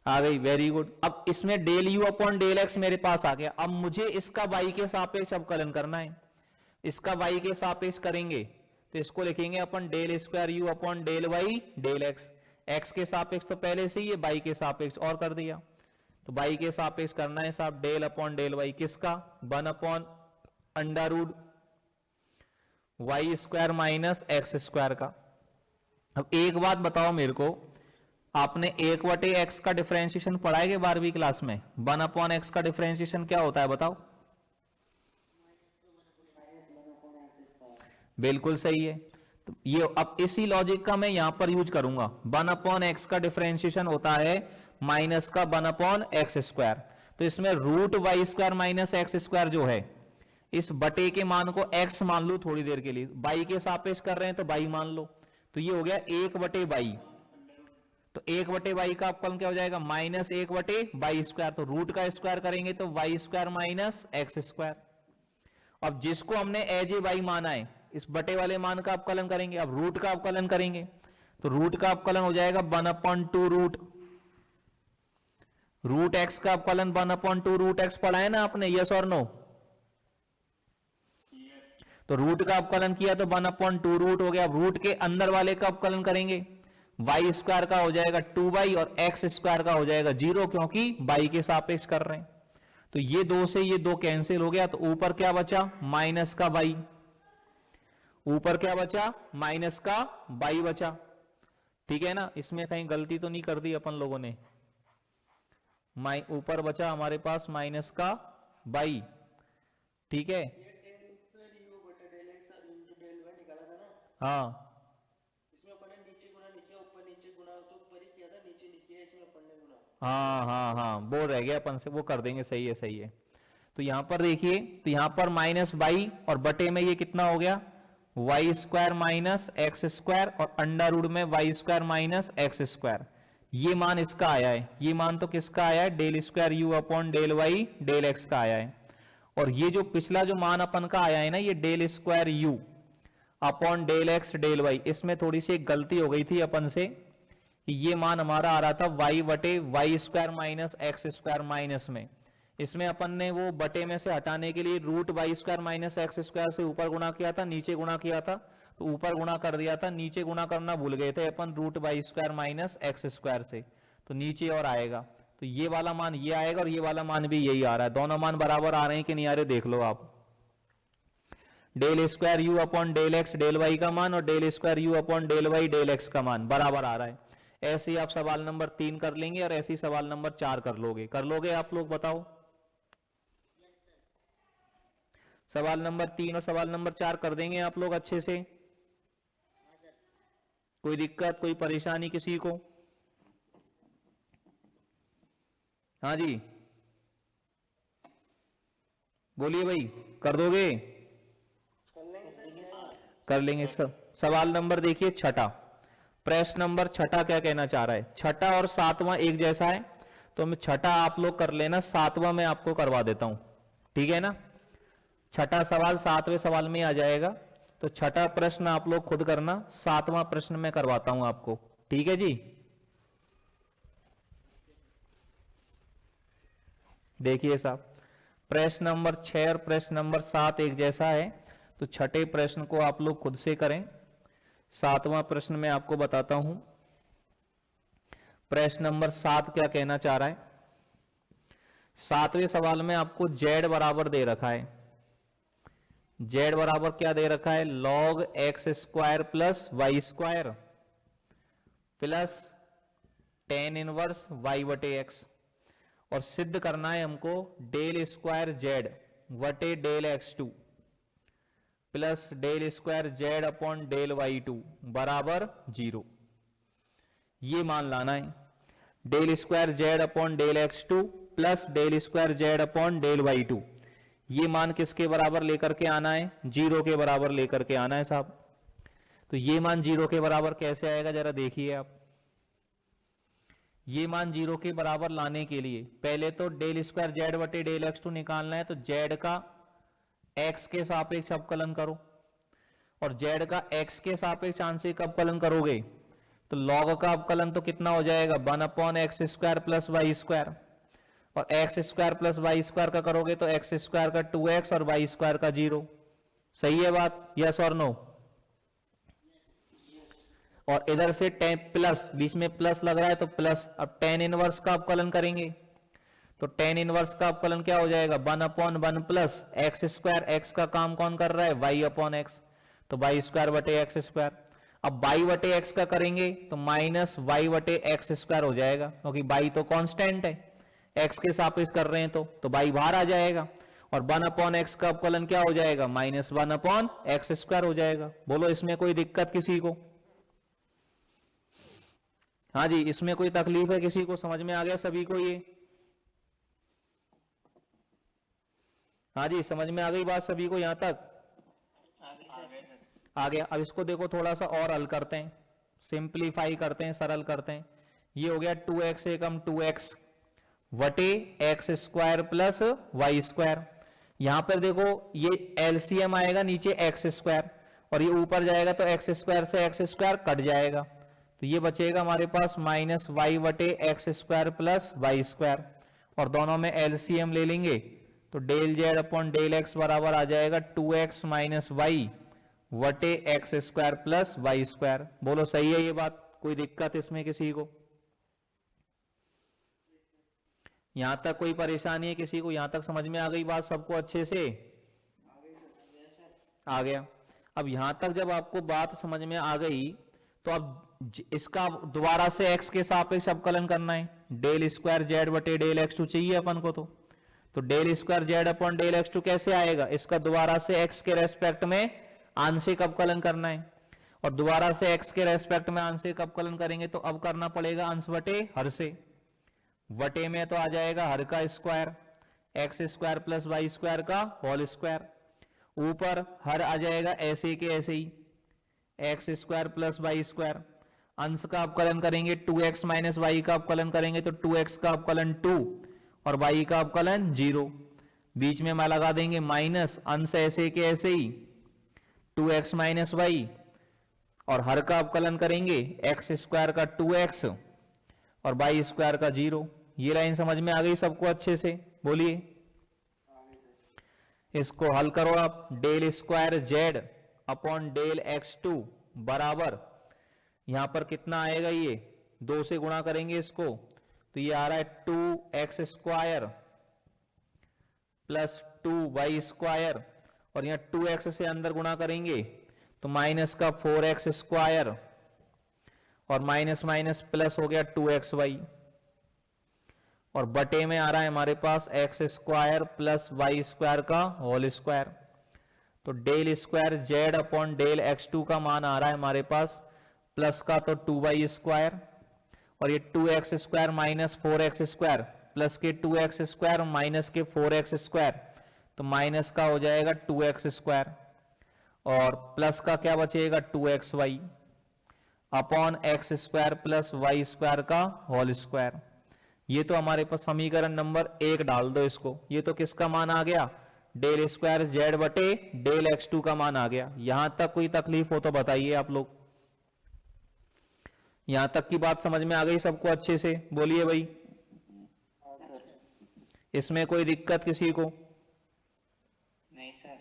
आ गई, वेरी गुड। अब इसमें del u upon del x मेरे पास आ गया, अब मुझे इसका वाई के सापेक्ष अवकलन करना है। इसका वाई के सापेक्ष करेंगे तो इसको लिखेंगे अपन del square u upon del y del x. X के सापेक्ष तो पहले से ही है, वाई के सापेक्ष और कर दिया, तो वाई के सापेक्ष करना है साहब डेल अपॉन डेल वाई, किसका? 1 upon under root y square minus x square का। अब एक बात बताओ मेरे को, आपने 1 बटे एक्स का डिफरेंशिएशन पढ़ा है कि 12वीं क्लास में? 1 अपॉन एक्स का डिफरेंशिएशन क्या होता है बताओ? बिल्कुल सही है। तो ये अब इसी लॉजिक का मैं यहां पर यूज करूंगा। 1 अपॉन एक्स का डिफरेंशिएशन होता है माइनस का 1 अपॉन एक्स स्क्वायर, तो इसमें root y square minus x square जो है, इस बटे के मान को x मान लो थोड़ी देर के लिए, बाई के सापेक्ष कर रहे हैं तो बाई मान लो, तो ये हो गया 1 बटे बाई, तो 1 बटे बाई का अपकलन क्या हो जाएगा? माइनस 1 बटे बाई स्क्वायर, तो रूट का स्क्वायर करेंगे तो y square minus x square. अब जिसको हमने एज ए बाई माना है, इस बटे वाले मान का अपकलन करेंगे, अब रूट का अपकलन करेंगे, तो रूट का अपकलन हो जाएगा 1 अपॉन 2 रूट एक्स का अपकलन 1 अपॉन 2 रूट एक्स पढ़ा है ना आपने, यस और नो? तो रूट का अपकलन किया तो 1 अपॉन 2 रूट हो गया। अब रूट के अंदर वाले का अपकलन करेंगे, वाई स्क्वायर का हो जाएगा 2y और एक्स स्क्वायर का हो जाएगा 0, क्योंकि बाई के सापेक्ष कर रहे हैं। तो ये 2 से ये 2 कैंसिल हो गया, तो ऊपर क्या बचा? माइनस का बाई, ऊपर क्या बचा? माइनस का बाई बचा। ठीक है ना, इसमें कहीं गलती तो नहीं कर दी अपन लोगों ने? ऊपर बचा हमारे पास माइनस का बाई, ठीक है? हाँ,
इसमें अपन ने नीचे गुना नहीं किया, ऊपर नीचे गुना तो ऊपर ही किया था, नीचे नहीं किया, इसमें अपन ने गुना।
हाँ हाँ हाँ, वो रह गया अपन से, वो कर देंगे, सही है सही है। तो यहां पर देखिए, तो यहां पर माइनस बाई और बटे में ये कितना हो गया? Y square minus x square और अंडर रूट में y square minus x square. ये मान इसका आया है, ये मान तो किसका आया है, del square u upon del y del x का आया है। और ये जो पिछला जो मान अपन का आया है ना, ये del square u upon del x del y, इसमें थोड़ी सी एक गलती हो गई थी अपन से कि ये मान हमारा आ रहा था वाई बटे y square minus x square minus में, इसमें अपन ने वो बटे में से हटाने के लिए root y square minus x square से ऊपर गुणा किया था, नीचे गुणा किया था, तो ऊपर गुणा कर दिया था, नीचे गुणा करना भूल गए थे अपन root y square minus x square से, तो नीचे और आएगा, तो ये वाला मान ये आएगा और ये वाला मान भी यही आ रहा है। दोनों मान बराबर आ रहे हैं कि नहीं आ रहे देख लो आप। Del square u upon del x del y का मान और del square u upon del y del x का मान बराबर आ रहा है। ऐसे ही आप सवाल नंबर 3 कर लेंगे और ऐसे ही सवाल नंबर 4 कर लोगे आप लोग, बताओ। सवाल नंबर 3 और सवाल नंबर 4 कर देंगे आप लोग अच्छे से? कोई दिक्कत कोई परेशानी किसी को? हाँ जी बोलिए भाई, कर दोगे? कर लेंगे सब। सवाल नंबर देखिए छठा, प्रश्न नंबर छठा क्या कहना चाह रहा है, छठा और सातवां एक जैसा है, तो मैं छठा आप लोग कर लेना, सातवां मैं आपको करवा देता हूं, ठीक है ना। छठा सवाल सातवें सवाल में आ जाएगा, तो छठा प्रश्न आप लोग खुद करना, सातवां प्रश्न मैं करवाता हूं आपको, ठीक है जी। देखिए साहब, प्रश्न नंबर 6 और प्रश्न नंबर 7 एक जैसा है, तो छठे प्रश्न को आप लोग खुद से करें। सातवां प्रश्न मैं आपको बताता हूं, प्रश्न नंबर 7 क्या कहना चाह रहा है। सातवें सवाल में आपको जेड बराबर दे रखा है, जेड बराबर क्या दे रखा है, log x square plus y square plus tan inverse y बटे एक्स, और सिद्ध करना है हमको डेल स्क्वायर जेड वटे del x two plus del square z upon del y two बराबर 0। ये मान लाना है, del square z upon del x two plus del square z upon del y two, ये मान किसके बराबर लेकर के आना है, 0 के बराबर लेकर के आना है साहब। तो ये मान 0 के बराबर कैसे आएगा जरा देखिए आप। ये मान 0 के बराबर लाने के लिए पहले तो डेल स्क्वायर जेड बटे डेल एक्स टू निकालना है, तो जेड का एक्स के सापेक्ष अवकलन करो, और जेड का एक्स के सापेक्ष आंशिक अवकलन करोगे तो लॉग का अवकलन तो कितना हो जाएगा, 1 upon x square plus y square, और x square plus y square का करोगे तो एक्स स्क्वायर का 2x और वाई स्क्वायर का 0। सही है बात, यस और नो? और इधर से प्लस, बीच में प्लस लग रहा है तो प्लस, अब टेन इनवर्स का अवकलन करेंगे तो टेन इनवर्स का अवकलन क्या हो जाएगा, 1 upon 1 plus x square, x का काम कौन कर रहा है, वाई अपॉन एक्स, तो वाई स्क्वायर बटे एक्स स्क्वायर। अब वाई बटे एक्स का करेंगे तो माइनस वाई बटे एक्स स्क्वायर हो जाएगा, क्योंकि वाई तो कांस्टेंट है, एक्स के सापेक्ष कर रहे हैं तो वाई बाहर आ जाएगा, और 1 अपॉन एक्स का अवकलन क्या हो जाएगा, माइनस 1 अपॉन एक्स स्क्वायर हो जाएगा। बोलो इसमें कोई दिक्कत किसी को? हाँ जी, इसमें कोई तकलीफ है किसी को? समझ में आ गया सभी को ये? हाँ जी, समझ में आ गई बात सभी को? यहां तक आ गया। अब इसको देखो थोड़ा सा और हल करते हैं, सिंप्लीफाई करते हैं, सरल करते हैं। ये हो गया 2x एकम 2x वटे x square plus y square. यहां पर देखो ये एलसीएम आएगा नीचे एक्स स्क्वायर, और ये ऊपर जाएगा तो एक्स स्क्वायर से एक्स स्क्वायर कट जाएगा, तो ये बचेगा हमारे पास माइनस वाई वटे x square plus y square, और दोनों में एलसीएम ले लेंगे तो del z upon del x बराबर आ जाएगा 2x माइनस वाई वटे x square plus y square. बोलो सही है ये बात? कोई दिक्कत इसमें किसी को? यहां तक कोई परेशानी है किसी को? यहां तक समझ में आ गई बात सबको अच्छे से? आ गया। अब यहां तक जब आपको बात समझ में आ गई तो अब इसका दोबारा से x के सापेक्ष अवकलन करना है, डेल स्क्वायर जेड बटे डेल एक्स टू चाहिए अपन को, तो del square z upon del x two कैसे आएगा, इसका दोबारा से x के रेस्पेक्ट में आंशिक अवकलन करना है, और दोबारा से x के रेस्पेक्ट में आंशिक अवकलन करेंगे तो अब करना पड़ेगा अंश बटे हर से, वटे में तो आ जाएगा हर का square, x square plus y square का होल स्क्वायर, ऊपर हर आ जाएगा ऐसे के ऐसे ही, x square plus y square. अंश का अवकलन करेंगे 2x माइनस वाई का अवकलन करेंगे तो 2x का अवकलन 2 और y का अवकलन 0। बीच में मैं लगा देंगे माइनस, अंश ऐसे के ऐसे ही 2x माइनस वाई और हर का अवकलन करेंगे एक्स स्क्वायर का 2x और वाई स्क्वायर का 0। ये लाइन समझ में आ गई सबको अच्छे से? बोलिए। इसको हल करो आप। Del square z upon del x2 बराबर, यहां पर कितना आएगा, ये 2 से गुणा करेंगे इसको तो ये आ रहा है 2x square plus 2y square और यहाँ 2x से अंदर गुणा करेंगे तो माइनस का 4x स्क्वायर और माइनस माइनस प्लस हो गया 2xy और बटे में आ रहा है हमारे पास x square plus y square का होल स्क्वायर। तो del square z upon del x2 का मान आ रहा है हमारे पास प्लस का तो 2y स्क्वायर और ये 2x square minus 4x square plus के 2x स्क्वायर माइनस के 4x स्क्वायर तो माइनस का हो जाएगा 2x स्क्वायर और प्लस का क्या बचेगा 2xy upon x square plus y square का होल स्क्वायर। ये तो हमारे पास समीकरण नंबर 1 डाल दो इसको। ये तो किसका मान आ गया, डेल स्क्वायर जेड बटे डेल x2 का मान आ गया। यहां तक कोई तकलीफ हो तो बताइए आप लोग। यहां तक की बात समझ में आ गई सबको अच्छे से? बोलिए भाई। इसमें कोई दिक्कत किसी को?
नहीं सर।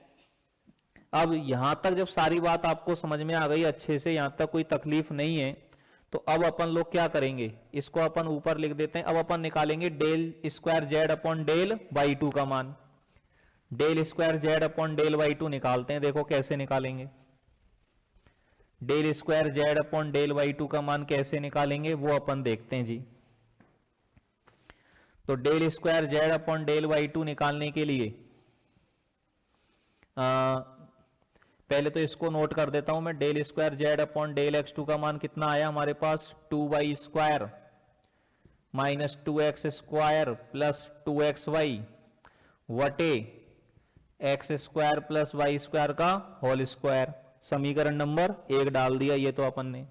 अब यहां तक जब सारी बात आपको समझ में आ गई अच्छे से, यहां तक कोई तकलीफ नहीं है, तो अब अपन लोग क्या करेंगे, इसको अपन ऊपर लिख देते हैं। अब अपन निकालेंगे del square z upon del y2 का मान। Del square z upon del y2 निकालते हैं। देखो कैसे निकालेंगे। Del square z upon del y2 का मान कैसे निकालेंगे वो अपन देखते हैं जी। तो del square z upon del y2 निकालने के लिए पहले तो इसको नोट कर देता हूं मैं। Del square z upon del x2 का मान कितना आया हमारे पास, 2y square minus 2x square plus 2xy वटे x square plus y square का होल स्क्वायर। समीकरण नंबर 1 डाल दिया ये तो अपन ने।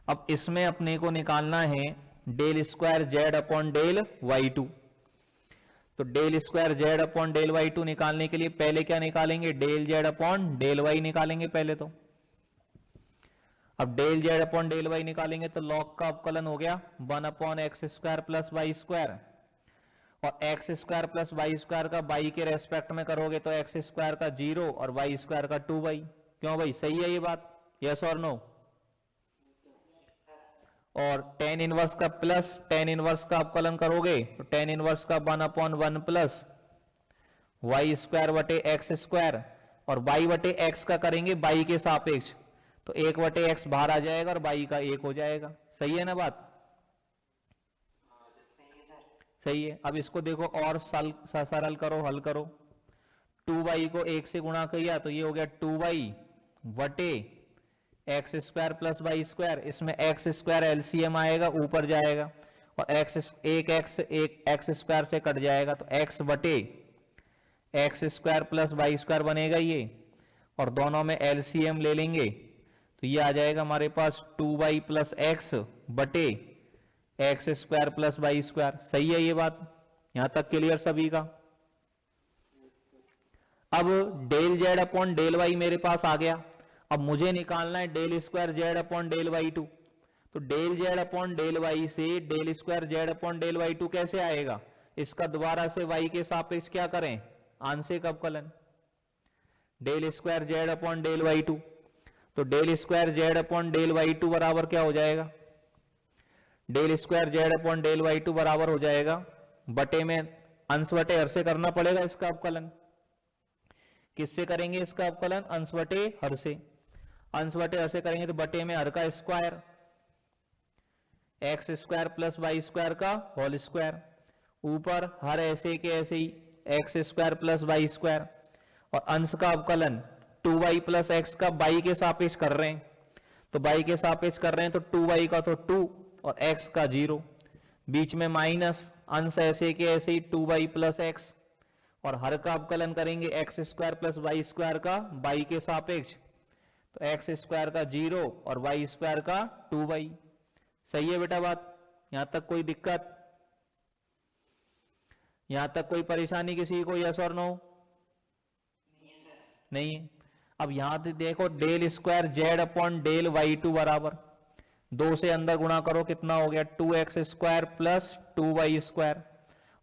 अब इसमें अपने को निकालना है del square z upon del y2। तो del square z upon del y2 निकालने के लिए पहले क्या निकालेंगे, del z upon del y निकालेंगे पहले तो। अब del z upon del y निकालेंगे तो लॉग का अवकलन हो गया 1 upon x square plus y square और x square plus y square का y के रेस्पेक्ट में करोगे तो एक्स स्क्वायर का 0 और वाई स्क्वायर का 2y। क्यों भाई, सही है ये बात? यस और नो? और टेन इनवर्स का प्लस टेन इनवर्स का अवकलन करोगे तो टेन इनवर्स का 1 अपॉन 1 प्लस वाई स्क्वायर बटे एक्स स्क्वायर और y बटे एक्स का करेंगे y के सापेक्ष तो 1 बटे एक्स बाहर आ जाएगा और y का 1 हो जाएगा। सही है ना बात? सही है। अब इसको देखो और सरल करो, हल करो। 2y को 1 से गुणा किया तो ये हो गया 2y वटे x square plus y square. इसमें एक्स स्क्वायर एलसीएम आएगा, ऊपर जाएगा और एक एक्स स्क्वायर से कट जाएगा तो एक्स बटे x square plus y square बनेगा ये, और दोनों में एलसीएम ले लेंगे तो ये आ जाएगा हमारे पास 2y प्लस एक्स बटे x square plus y square. सही है ये बात? यहां तक क्लियर सभी का? अब del z upon del y मेरे पास आ गया। अब मुझे निकालना है del square z upon del y2। तो del z upon del y से del square z upon del y2 कैसे आएगा, इसका दोबारा से y के सापेक्ष क्या करें, आंशिक अवकलन। Del square z upon del y2, तो del square z upon del y2 बराबर क्या हो जाएगा, del square z upon del y2 बराबर हो जाएगा बटे में अंश बटे हर से करना पड़ेगा इसका अवकलन। किससे करेंगे इसका अवकलन, अंश बटे हर से। अंश बटे हर से करेंगे तो बटे में हर का square x square plus y square का होल स्क्वायर, ऊपर हर ऐसे के ऐसे ही x square plus y square, और अंश का अवकलन 2y प्लस एक्स का y के सापेक्ष कर रहे हैं तो y के सापेक्ष कर रहे हैं तो 2y का तो 2 और x का 0, बीच में माइनस, अंश ऐसे के ऐसे ही 2y प्लस एक्स और हर का अवकलन करेंगे x square plus y square का वाई के सापेक्ष, तो एक्स स्क्वायर का 0 और वाई स्क्वायर का 2y। सही है बेटा बात? यहां तक कोई दिक्कत, यहां तक कोई परेशानी किसी को? यस और नो? नहीं है। अब यहां से देखो del square z upon del y two बराबर 2 से अंदर गुणा करो, कितना हो गया 2x square plus 2y square,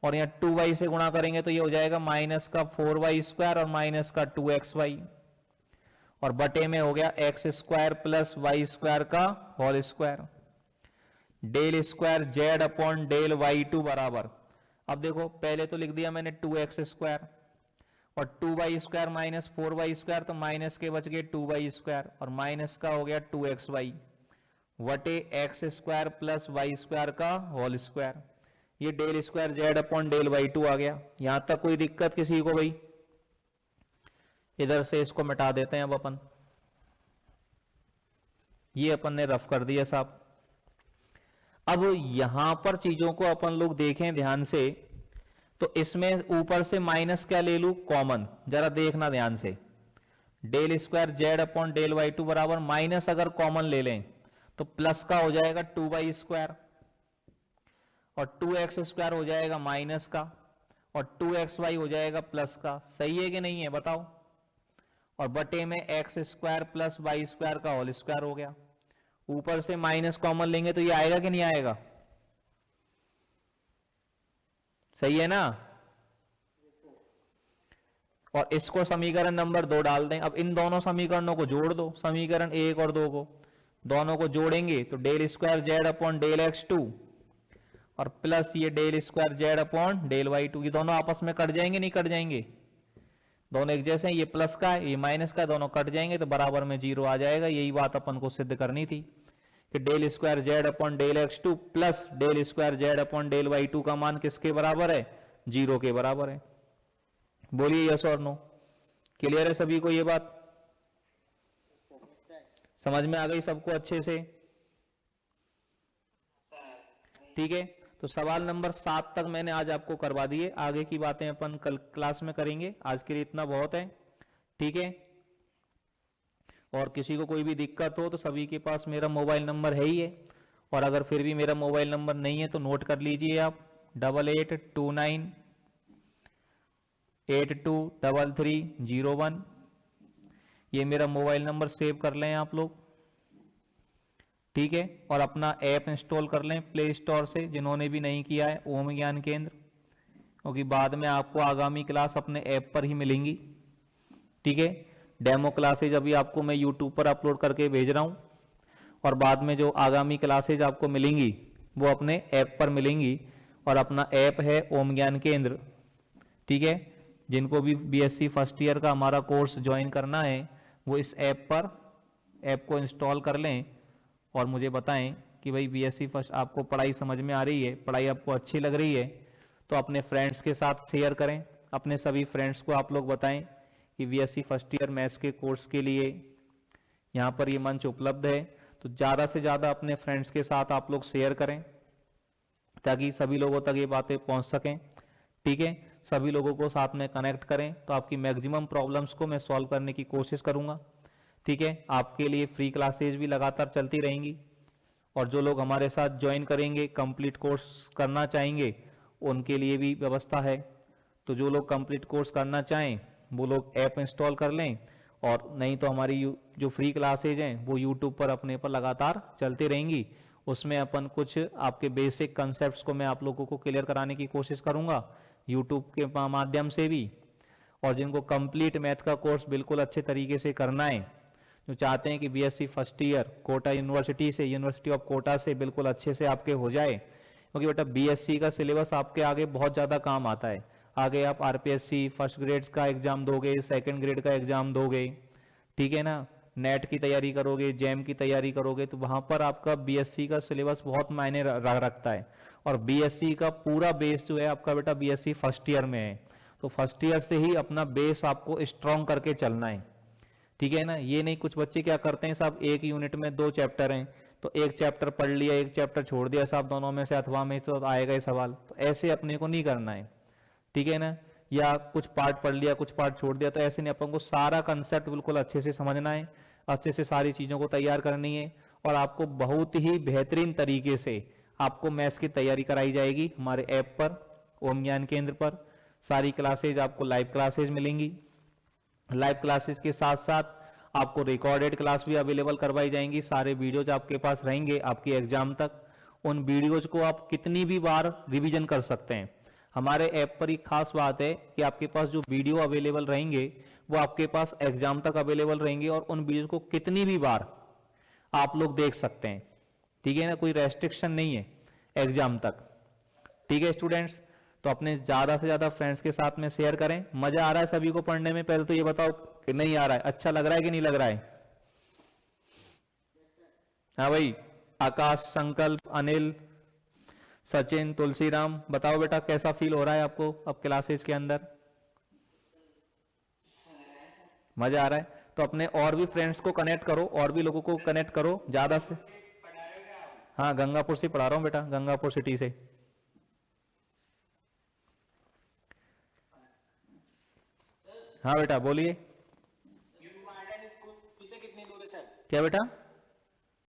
और यहाँ 2y से गुणा करेंगे तो ये हो जाएगा माइनस का 4y स्क्वायर और माइनस का 2xy, और बटे में हो गया x square plus y square का whole square. Del square z upon del y two बराबर, अब देखो पहले तो लिख दिया मैंने 2x स्क्वायर और 2y square minus 4y square, तो माइनस के बच गए 2y स्क्वायर और माइनस का हो गया 2xy वटे x square plus y square का होल स्क्वायर। ये del square z upon del y two आ गया। यहां तक कोई दिक्कत किसी को भाई? इधर से इसको मिटा देते हैं अब अपन, ये अपन ने रफ कर दिया साहब। अब यहां पर चीजों को अपन लोग देखें ध्यान से, तो इसमें ऊपर से माइनस क्या ले लूं कॉमन, जरा देखना ध्यान से। Del square z upon del y two बराबर माइनस अगर कॉमन ले लें तो प्लस का हो जाएगा 2y स्क्वायर और 2x स्क्वायर हो जाएगा माइनस का और 2xy हो जाएगा प्लस का। सही है कि नहीं है बताओ? और बटे में x square plus y square का होल स्क्वायर हो गया। ऊपर से माइनस कॉमन लेंगे तो ये आएगा कि नहीं आएगा? सही है ना? और इसको समीकरण नंबर 2 डाल दें। अब इन दोनों समीकरणों को जोड़ दो, समीकरण 1 और 2 को, दोनों को जोड़ेंगे तो del square z upon del x two और प्लस ये del square z upon del y two, ये दोनों आपस में कट जाएंगे नहीं कट जाएंगे? दोनों एक जैसे हैं, ये प्लस का है ये माइनस का, दोनों कट जाएंगे तो बराबर में 0 आ जाएगा। यही बात अपन को सिद्ध करनी थी कि del square z upon del x two plus del square z upon del y two का मान किसके बराबर है? 0 के बराबर है। बोलिए यस और नो? क्लियर है सभी को ये बात? समझ में आ गई सबको अच्छे से? ठीक है, तो सवाल नंबर 7 तक मैंने आज आपको करवा दिए, आगे की बातें अपन कल क्लास में करेंगे। आज के लिए इतना बहुत है, ठीक है? और किसी को कोई भी दिक्कत हो तो सभी के पास मेरा मोबाइल नंबर है ही है, और अगर फिर भी मेरा मोबाइल नंबर नहीं है तो नोट कर लीजिए आप 8829823301, ये मेरा मोबाइल नंबर सेव कर लें आप लोग, ठीक है? और अपना ऐप इंस्टॉल कर लें प्ले स्टोर से, जिन्होंने भी नहीं किया है, ओम ज्ञान केंद्र, क्योंकि बाद में आपको आगामी क्लास अपने ऐप पर ही मिलेंगी, ठीक है? डेमो क्लासेज अभी आपको मैं यूट्यूब पर अपलोड करके भेज रहा हूं, और बाद में जो आगामी क्लासेज आपको मिलेंगी वो अपने ऐप पर मिलेंगी, और अपना ऐप है ओम ज्ञान केंद्र, ठीक है? जिनको भी बीएससी फर्स्ट ईयर का हमारा कोर्स ज्वाइन करना है वो इस ऐप को इंस्टॉल कर लें और मुझे बताएं कि भाई बीएससी फर्स्ट आपको पढ़ाई समझ में आ रही है, पढ़ाई आपको अच्छी लग रही है, तो अपने फ्रेंड्स के साथ शेयर करें। अपने सभी फ्रेंड्स को आप लोग बताएं कि बीएससी फर्स्ट ईयर मैथ्स के कोर्स के लिए यहाँ पर ये मंच उपलब्ध है, तो ज़्यादा से ज़्यादा अपने फ्रेंड्स के साथ आप लोग शेयर करें ताकि सभी लोगों तक ये बातें पहुँच सकें, ठीक है? सभी लोगों को साथ में कनेक्ट करें तो आपकी मैक्सिमम प्रॉब्लम्स को मैं सॉल्व करने की कोशिश करूंगा, ठीक है? आपके लिए फ्री क्लासेज भी लगातार चलती रहेंगी, और जो लोग हमारे साथ ज्वाइन करेंगे कंप्लीट कोर्स करना चाहेंगे उनके लिए भी व्यवस्था है। तो जो लोग कंप्लीट कोर्स करना चाहें वो लोग ऐप इंस्टॉल कर लें, और नहीं तो हमारी जो फ्री क्लासेज हैं वो यूट्यूब पर अपने पर लगातार चलती रहेंगी। उसमें अपन कुछ आपके बेसिक कंसेप्ट को मैं आप लोगों को क्लियर कराने की कोशिश करूंगा यूट्यूब के माध्यम से भी। और जिनको कंप्लीट मैथ का कोर्स बिल्कुल अच्छे तरीके से करना है, जो चाहते हैं कि BSc first year Kota university से, यूनिवर्सिटी ऑफ कोटा से बिल्कुल अच्छे से आपके हो जाए, क्योंकि बेटा बीएससी का सिलेबस आपके आगे बहुत ज़्यादा काम आता है। आगे आप आरपीएससी फर्स्ट ग्रेड का एग्जाम दोगे, सेकंड ग्रेड का एग्जाम दोगे, ठीक है ना? नेट की तैयारी करोगे, जैम की तैयारी करोगे, तो वहाँ पर आपका बीएससी का सिलेबस बहुत मायने रखता है। और बीएससी का पूरा बेस जो है आपका बेटा बीएससी फर्स्ट ईयर में है, तो फर्स्ट ईयर से ही अपना बेस आपको स्ट्रॉन्ग करके चलना है, ठीक है ना? ये नहीं कुछ बच्चे क्या करते हैं साहब, एक यूनिट में 2 चैप्टर हैं तो एक चैप्टर पढ़ लिया एक चैप्टर छोड़ दिया साहब, दोनों में से अथवा में तो आएगा ही सवाल, तो ऐसे अपने को नहीं करना है, ठीक है ना? या कुछ पार्ट पढ़ लिया कुछ पार्ट छोड़ दिया, तो ऐसे नहीं, अपन को सारा कंसेप्ट बिल्कुल अच्छे से समझना है, अच्छे से सारी चीज़ों को तैयार करनी है, और आपको बहुत ही बेहतरीन तरीके से आपको मैथ्स की तैयारी कराई जाएगी हमारे ऐप पर, ओम ज्ञान केंद्र पर। सारी क्लासेज आपको लाइव क्लासेज मिलेंगी, लाइव क्लासेस के साथ साथ आपको रिकॉर्डेड क्लास भी अवेलेबल करवाई जाएंगी। सारे वीडियोज आपके पास रहेंगे आपके एग्जाम तक, उन वीडियोज को आप कितनी भी बार रिवीजन कर सकते हैं। हमारे ऐप पर एक खास बात है कि आपके पास जो वीडियो अवेलेबल रहेंगे वो आपके पास एग्जाम तक अवेलेबल रहेंगे, और उन वीडियो को कितनी भी बार आप लोग देख सकते हैं, ठीक है ना, कोई रेस्ट्रिक्शन नहीं है एग्जाम तक। ठीक है स्टूडेंट्स, तो अपने ज्यादा से ज्यादा फ्रेंड्स के साथ में शेयर करें। मजा आ रहा है सभी को पढ़ने में? पहले तो ये बताओ कि नहीं आ रहा है, अच्छा लग रहा है कि नहीं लग रहा है? हाँ भाई, आकाश, संकल्प, अनिल, सचिन, तुलसीराम, बताओ बेटा कैसा फील हो रहा है आपको अब क्लासेस के अंदर? मजा आ रहा है? तो अपने और भी फ्रेंड्स को कनेक्ट करो, और भी लोगों को कनेक्ट करो ज्यादा से। हाँ, गंगापुर से पढ़ा रहा हूँ बेटा, गंगापुर सिटी से। हाँ बेटा बोलिए।
स्कूल से कितनी दूर है सर?
क्या बेटा?